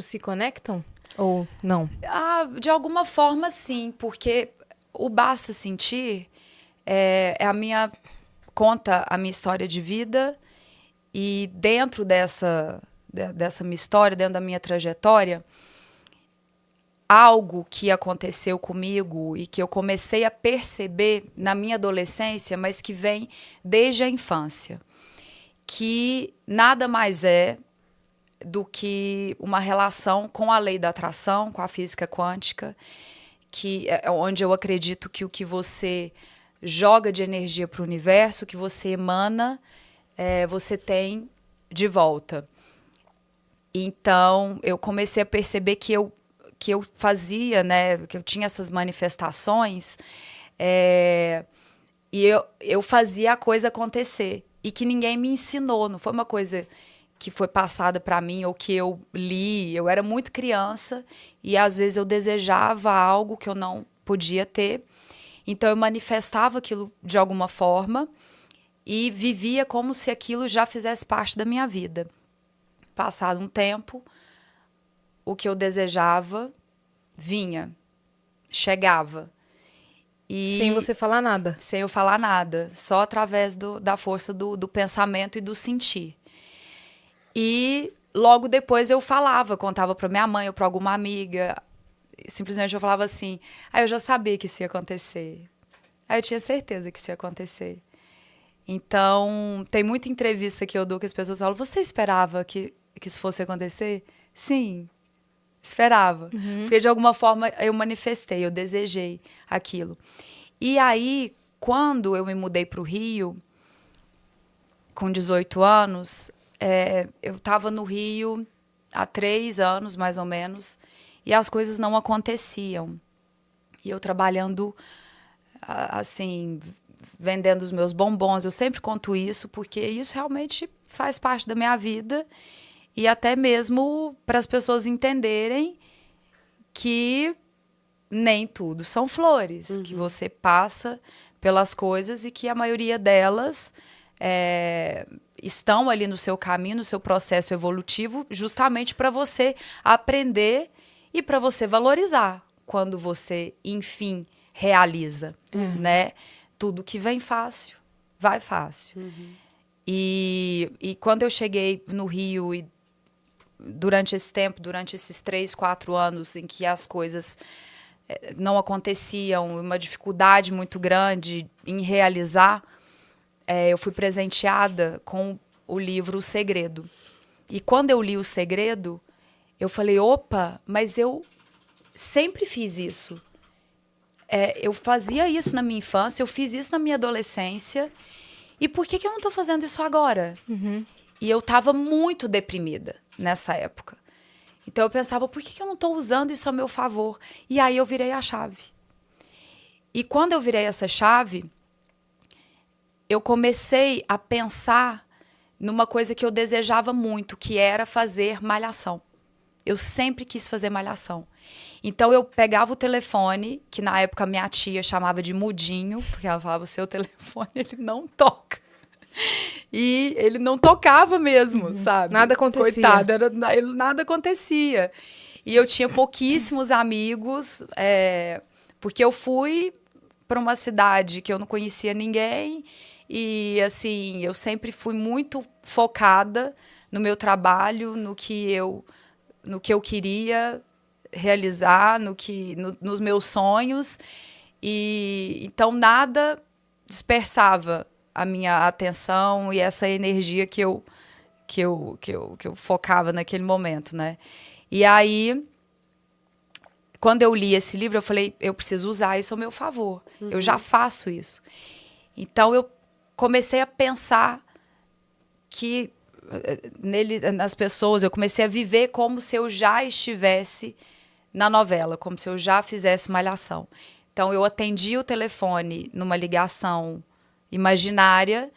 outros se conectam? Ou não? De alguma forma, sim, porque o Basta Sentir conta a minha história de vida, e dentro dessa minha história, dentro da minha trajetória, algo que aconteceu comigo e que eu comecei a perceber na minha adolescência, mas que vem desde a infância, que nada mais é do que uma relação com a lei da atração, com a física quântica, que é onde eu acredito que o que você joga de energia para o universo, o que você emana, você tem de volta. Então, eu comecei a perceber que eu fazia, né, que eu tinha essas manifestações, e eu fazia a coisa acontecer. E que ninguém me ensinou, não foi uma coisa que foi passada para mim ou que eu li. Eu era muito criança e às vezes eu desejava algo que eu não podia ter. Então eu manifestava aquilo de alguma forma e vivia como se aquilo já fizesse parte da minha vida. Passado um tempo, o que eu desejava vinha, chegava. E sem você falar nada. Sem eu falar nada, só através da força do pensamento e do sentir. E logo depois eu falava, contava para minha mãe ou para alguma amiga. Simplesmente eu falava assim, eu já sabia que isso ia acontecer. Eu tinha certeza que isso ia acontecer. Então, tem muita entrevista que eu dou que as pessoas falam, você esperava que isso fosse acontecer? Sim, esperava. Porque de alguma forma eu manifestei, eu desejei aquilo. E aí, quando eu me mudei para o Rio, com 18 anos, eu estava no Rio há 3 anos, mais ou menos, e as coisas não aconteciam. E eu trabalhando, assim, vendendo os meus bombons. Eu sempre conto isso, porque isso realmente faz parte da minha vida. E até mesmo para as pessoas entenderem que nem tudo são flores. Que você passa pelas coisas e que a maioria delas estão ali no seu caminho, no seu processo evolutivo, justamente para você aprender e para você valorizar quando você, enfim, realiza, né? Tudo que vem fácil, vai fácil. E quando eu cheguei no Rio, e durante esse tempo, durante esses 3, 4 anos em que as coisas não aconteciam, uma dificuldade muito grande em realizar, eu fui presenteada com o livro O Segredo. E quando eu li O Segredo, eu falei, opa, mas eu sempre fiz isso. Eu fazia isso na minha infância, eu fiz isso na minha adolescência. E por que eu não estou fazendo isso agora? E eu estava muito deprimida nessa época. Então eu pensava, por que eu não estou usando isso a meu favor? E aí eu virei a chave. E quando eu virei essa chave, eu comecei a pensar numa coisa que eu desejava muito, que era fazer malhação. Eu sempre quis fazer malhação. Então, eu pegava o telefone, que na época minha tia chamava de mudinho, porque ela falava, o seu telefone, ele não toca. E ele não tocava mesmo, sabe? Nada acontecia. Coitada, nada acontecia. E eu tinha pouquíssimos amigos, porque eu fui para uma cidade que eu não conhecia ninguém. E, assim, eu sempre fui muito focada no meu trabalho, no que eu queria realizar, nos meus sonhos. E então nada dispersava a minha atenção e essa energia que eu focava naquele momento, né? E aí, quando eu li esse livro, eu falei, eu preciso usar isso ao meu favor. Eu já faço isso. Então eu comecei a pensar que nas pessoas, eu comecei a viver como se eu já estivesse na novela, como se eu já fizesse malhação. Então, eu atendi o telefone numa ligação imaginária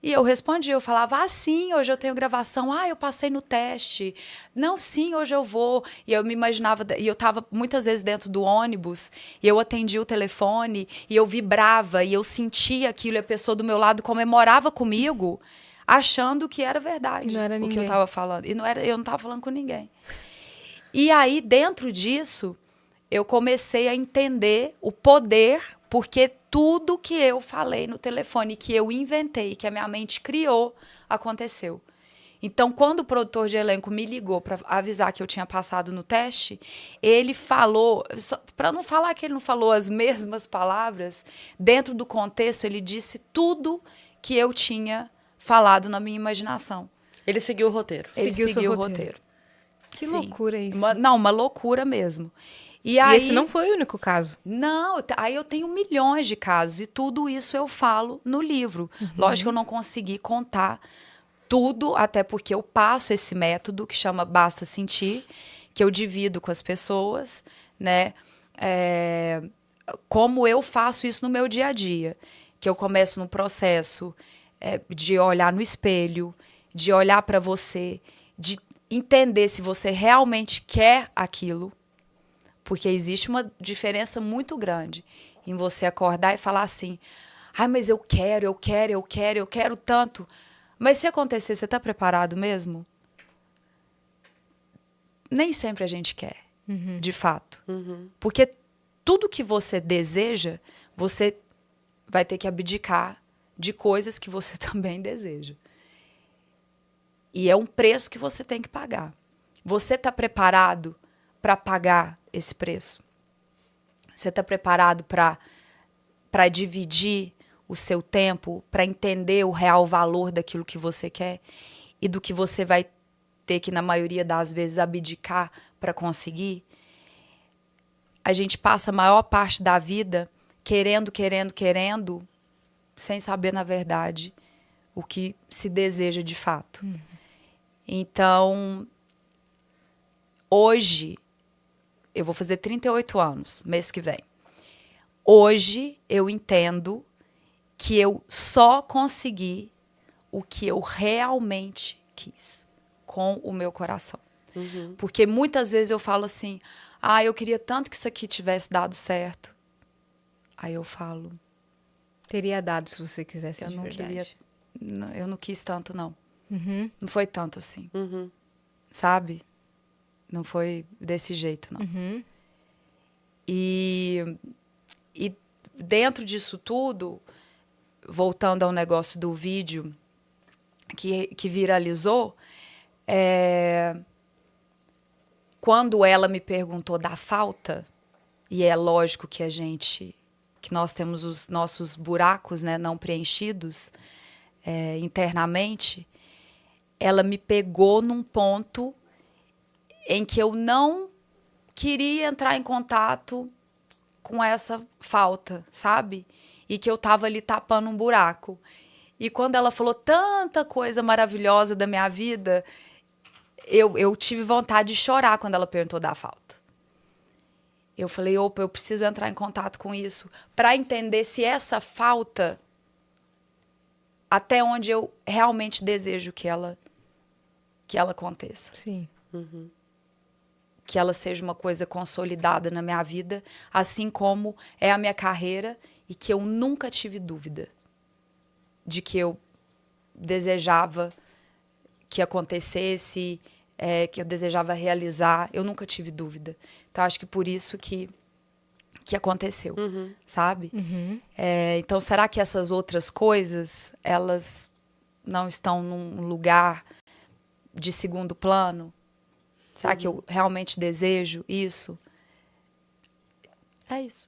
e eu respondia, eu falava, sim, hoje eu tenho gravação, eu passei no teste, não, sim, hoje eu vou. E eu me imaginava, e eu estava muitas vezes dentro do ônibus, e eu atendia o telefone, e eu vibrava, e eu sentia aquilo, e a pessoa do meu lado comemorava comigo, achando que era verdade e não era o que eu estava falando. E eu não estava falando com ninguém. E aí, dentro disso, eu comecei a entender o poder, porque tudo que eu falei no telefone, que eu inventei, que a minha mente criou, aconteceu. Então, quando o produtor de elenco me ligou para avisar que eu tinha passado no teste, ele falou, para não falar que ele não falou as mesmas palavras, dentro do contexto, ele disse tudo que eu tinha falado na minha imaginação. Ele seguiu o roteiro. Ele Seguiu seguiu o seu roteiro. Que Sim. loucura isso. Uma loucura mesmo. E aí, esse não foi o único caso. Não, aí eu tenho milhões de casos e tudo isso eu falo no livro. Lógico que eu não consegui contar tudo, até porque eu passo esse método que chama Basta Sentir, que eu divido com as pessoas, né? Como eu faço isso no meu dia a dia. Que eu começo no processo de olhar no espelho, de olhar para você, de entender se você realmente quer aquilo. Porque existe uma diferença muito grande em você acordar e falar assim: ai, mas eu quero tanto. Mas se acontecer, você está preparado mesmo? Nem sempre a gente quer, de fato. Porque tudo que você deseja, você vai ter que abdicar de coisas que você também deseja. E é um preço que você tem que pagar. Você está preparado para pagar esse preço? Você está preparado para dividir o seu tempo, para entender o real valor daquilo que você quer e do que você vai ter que, na maioria das vezes, abdicar para conseguir? A gente passa a maior parte da vida querendo, sem saber, na verdade, o que se deseja de fato. Então, hoje, eu vou fazer 38 anos, mês que vem. Hoje, eu entendo que eu só consegui o que eu realmente quis, com o meu coração. Porque muitas vezes eu falo assim: ah, eu queria tanto que isso aqui tivesse dado certo. Aí eu falo: Teria dado se você quisesse eu de não verdade. queria, eu não quis tanto, não. Uhum. Não foi tanto assim, sabe? Não foi desse jeito, não. Uhum. E dentro disso tudo, voltando ao negócio do vídeo que viralizou, quando ela me perguntou da falta, e é lógico que nós temos os nossos buracos, né, não preenchidos internamente, ela me pegou num ponto em que eu não queria entrar em contato com essa falta, sabe? E que eu tava ali tapando um buraco. E quando ela falou tanta coisa maravilhosa da minha vida, eu tive vontade de chorar quando ela perguntou da falta. Eu falei: opa, eu preciso entrar em contato com isso para entender se essa falta, até onde eu realmente desejo que ela aconteça. Sim. Que ela seja uma coisa consolidada na minha vida, assim como é a minha carreira, e que eu nunca tive dúvida de que eu desejava que acontecesse, que eu desejava realizar. Eu nunca tive dúvida. Então, acho que por isso que aconteceu, sabe? Então, será que essas outras coisas, elas não estão num lugar de segundo plano? Será que eu realmente desejo isso? É isso.